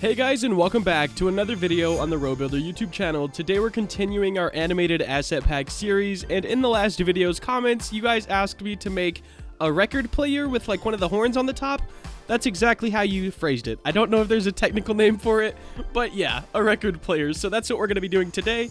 Hey guys, and welcome back to another video on the RoBuilder YouTube channel. Today we're continuing our animated asset pack series, and in the last video's comments, you guys asked me to make a record player with like one of the horns on the top. That's exactly how you phrased it. I don't know if there's a technical name for it, but yeah, a record player. So that's what we're going to be doing today.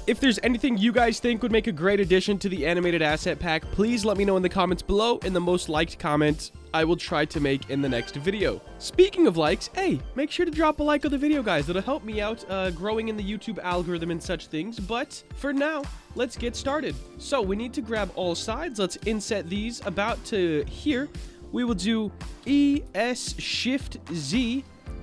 If there's anything you guys think would make a great addition to the animated asset pack, please let me know in the comments below, and the most liked comment I will try to make in the next video. Speaking of likes, hey, make sure to drop a like on the video, guys. It'll help me out growing in the YouTube algorithm and such things. But for now, let's get started. So we need to grab all sides. Let's inset these about to here. We will do ES-Shift-Z,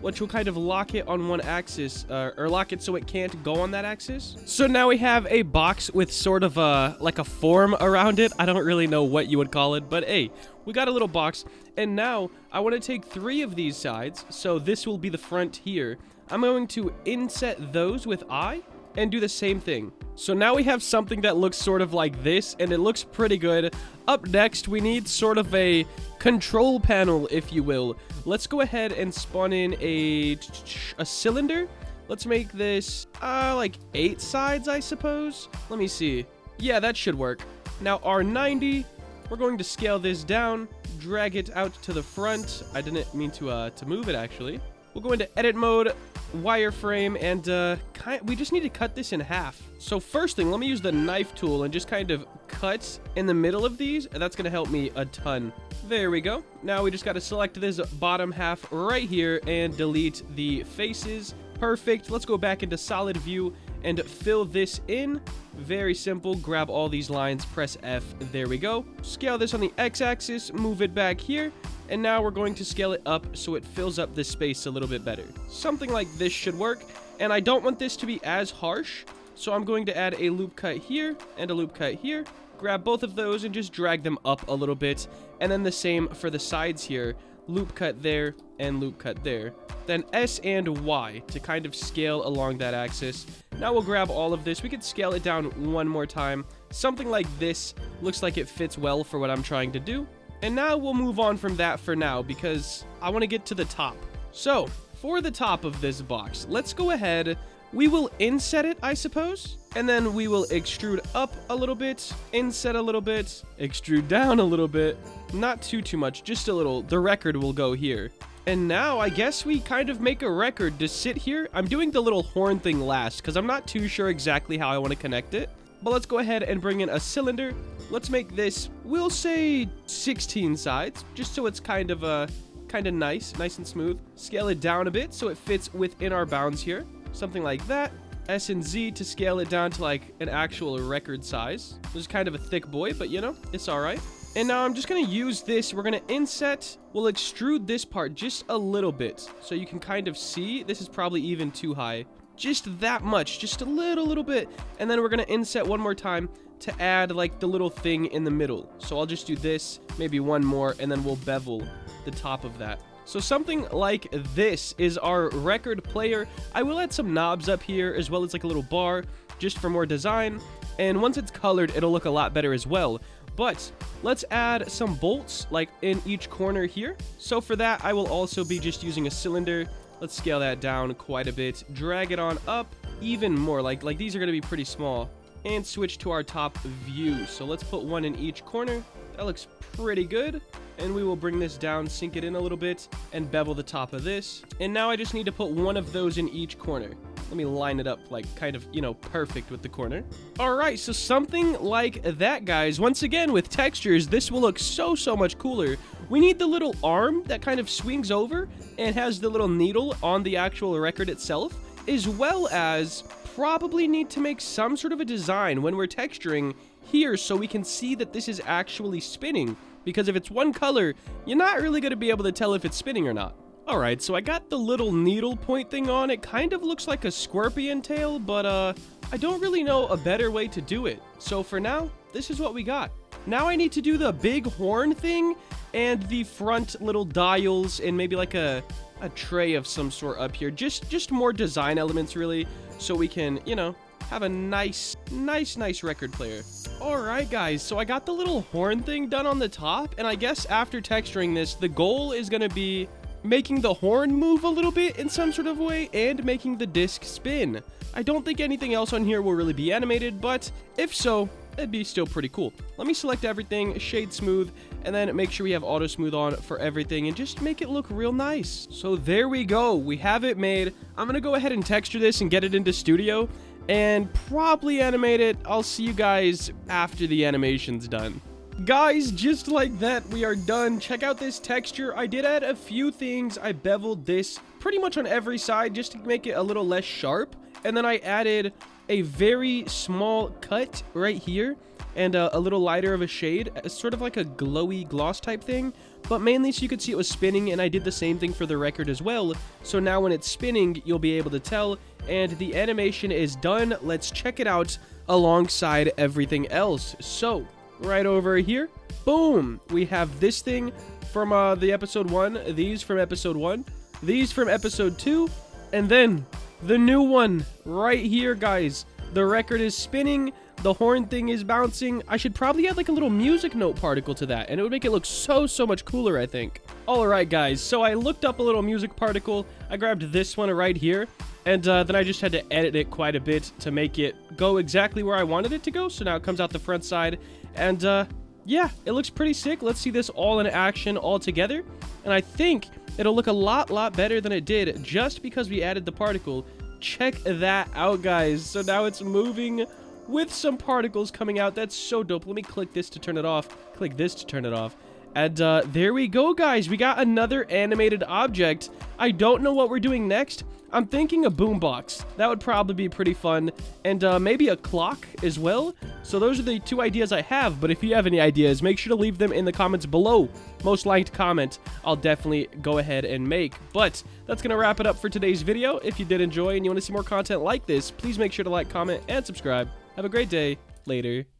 which will kind of lock it on one axis, or lock it so it can't go on that axis. So now we have a box with sort of like a form around it. I don't really know what you would call it, but hey, we got a little box. And now I want to take 3 of these sides, so this will be the front here. I'm going to inset those with I and do the same thing. So now we have something that looks sort of like this, and it looks pretty good. Up next, we need sort of a control panel, if you will. Let's go ahead and spawn in a cylinder. Let's make this like 8 sides, I suppose. Let me see. Yeah, that should work. Now R90, we're going to scale this down, drag it out to the front. I didn't mean to move it, actually. We'll go into edit mode, wireframe, and we just need to cut this in half. So first thing, let me use the knife tool and just kind of cut in the middle of these, and that's going to help me a ton. There we go. Now we just got to select this bottom half right here and delete the faces. Perfect. Let's go back into solid view and fill this in. Very simple. Grab all these lines, press F. There we go. Scale this on the x-axis, move it back here. And now we're going to scale it up so it fills up this space a little bit better. Something like this should work. And I don't want this to be as harsh, so I'm going to add a loop cut here and a loop cut here. Grab both of those and just drag them up a little bit. And then the same for the sides here. Loop cut there and loop cut there. Then S and Y to kind of scale along that axis. Now we'll grab all of this. We could scale it down one more time. Something like this looks like it fits well for what I'm trying to do. And now we'll move on from that for now because I want to get to the top. So for the top of this box, let's go ahead. We will inset it, I suppose. And then we will extrude up a little bit, inset a little bit, extrude down a little bit. Not too much, just a little. The record will go here. And now I guess we kind of make a record to sit here. I'm doing the little horn thing last because I'm not too sure exactly how I want to connect it. But let's go ahead and bring in a cylinder. Let's make this, we'll say 16 sides, just so it's kind of nice and smooth. Scale it down a bit so it fits within our bounds here. Something like that. S and Z to scale it down to like an actual record size. This is kind of a thick boy, but you know, it's all right. And now I'm just going to use this. We're going to inset. We'll extrude this part just a little bit so you can kind of see. This is probably even too high. Just that much, just a little bit. And then we're going to inset one more time to add like the little thing in the middle. So I'll just do this, maybe one more, and then we'll bevel the top of that. So something like this is our record player. I will add some knobs up here as well as like a little bar just for more design. And once it's colored, it'll look a lot better as well. But let's add some bolts like in each corner here. So for that, I will also be just using a cylinder. Let's scale that down quite a bit. Drag it on up even more. Like these are going to be pretty small. And switch to our top view. So let's put one in each corner. That looks pretty good. And we will bring this down, sink it in a little bit, and bevel the top of this. And now I just need to put one of those in each corner. Let me line it up like kind of, you know, perfect with the corner. All right, so something like that, guys. Once again, with textures, this will look so much cooler. We need the little arm that kind of swings over and has the little needle on the actual record itself, as well as probably need to make some sort of a design when we're texturing here so we can see that this is actually spinning. Because if it's one color, you're not really going to be able to tell if it's spinning or not. Alright, so I got the little needle point thing on. It kind of looks like a scorpion tail, but I don't really know a better way to do it. So for now, this is what we got. Now I need to do the big horn thing and the front little dials and maybe like a tray of some sort up here. Just more design elements, really, so we can, you know, have a nice record player. Alright guys, so I got the little horn thing done on the top, and I guess after texturing this, the goal is going to be making the horn move a little bit in some sort of way, and making the disc spin. I don't think anything else on here will really be animated, but if so, it'd be still pretty cool. Let me select everything, shade smooth, and then make sure we have auto smooth on for everything and just make it look real nice. So there we go. We have it made. I'm going to go ahead and texture this and get it into Studio and probably animate it. I'll see you guys after the animation's done. Guys, just like that, we are done. Check out this texture. I did add a few things. I beveled this pretty much on every side just to make it a little less sharp. And then I added a very small cut right here and a little lighter of a shade. It's sort of like a glowy gloss type thing, but mainly so you could see it was spinning, and I did the same thing for the record as well. So now when it's spinning, you'll be able to tell, and the animation is done. Let's check it out alongside everything else. So right over here, boom, we have this thing from the episode 1, these from episode 1, these from episode 2, and then the new one right here, guys. The record is spinning, the horn thing is bouncing. I should probably add like a little music note particle to that, and it would make it look so much cooler, I think. Alright guys, so I looked up a little music particle. I grabbed this one right here, and then I just had to edit it quite a bit to make it go exactly where I wanted it to go. So now it comes out the front side, and yeah, it looks pretty sick. Let's see this all in action all together, and I think it'll look a lot better than it did just because we added the particle. Check that out, guys. So now it's moving with some particles coming out. That's so dope. Let me click this to turn it off. Click this to turn it off. And there we go, guys. We got another animated object. I don't know what we're doing next. I'm thinking a boombox. That would probably be pretty fun. And maybe a clock as well. So those are the two ideas I have. But if you have any ideas, make sure to leave them in the comments below. Most liked comment, I'll definitely go ahead and make. But that's going to wrap it up for today's video. If you did enjoy and you want to see more content like this, please make sure to like, comment, and subscribe. Have a great day. Later.